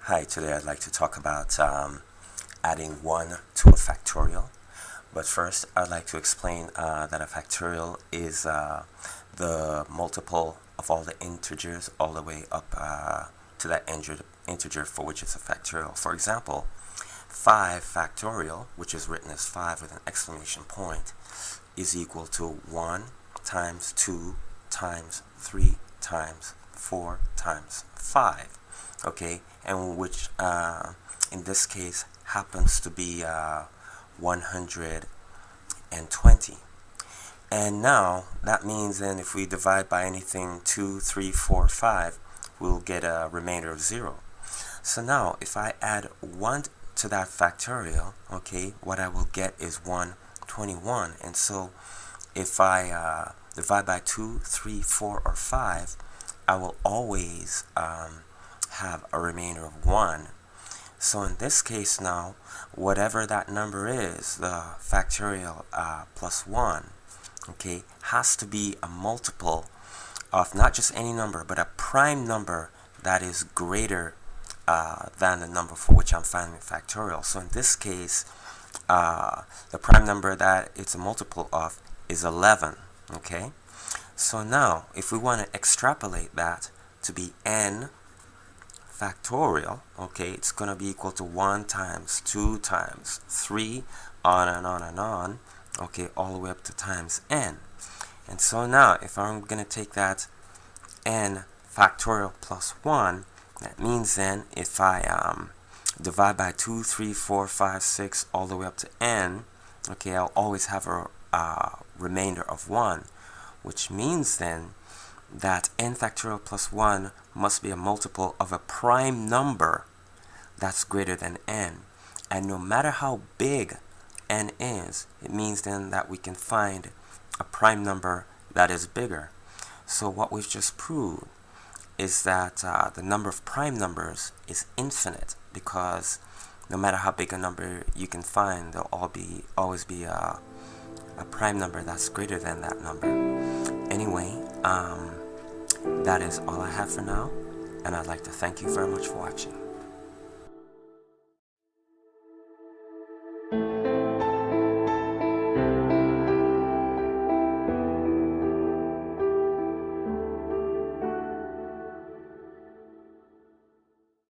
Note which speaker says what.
Speaker 1: Hi, today I'd like to talk about adding 1 to a factorial. But first, I'd like to explain that a factorial is the multiple of all the integers all the way up to that integer for which it's a factorial. For example, 5 factorial, which is written as 5 with an exclamation point, is equal to 1 times 2 times 3 times 4 times 5. Okay, and which in this case happens to be 120. And now that means then if we divide by anything 2, 3, 4, 5, we'll get a remainder of 0. So now if I add 1 to that factorial, okay, what I will get is 121. And so if I divide by 2, 3, 4, or 5, I will always have a remainder of 1. So in this case now, whatever that number is, the factorial plus 1, okay, has to be a multiple of not just any number, but a prime number that is greater than the number for which I'm finding the factorial. So in this case, the prime number that it's a multiple of is 11, okay? So now, if we want to extrapolate that to be n factorial, okay, it's going to be equal to 1 times 2 times 3, on and on and on, okay, all the way up to times n. And so now, if I'm going to take that n factorial plus 1, that means then if I divide by 2, 3, 4, 5, 6, all the way up to n, okay, I'll always have a remainder of 1, which means then that n factorial plus 1 must be a multiple of a prime number that's greater than n. And no matter how big n is, it means then that we can find a prime number that is bigger. So what we've just proved is that the number of prime numbers is infinite, because no matter how big a number you can find, there'll always be a prime number that's greater than that number. Anyway, that is all I have for now, and I'd like to thank you very much for watching.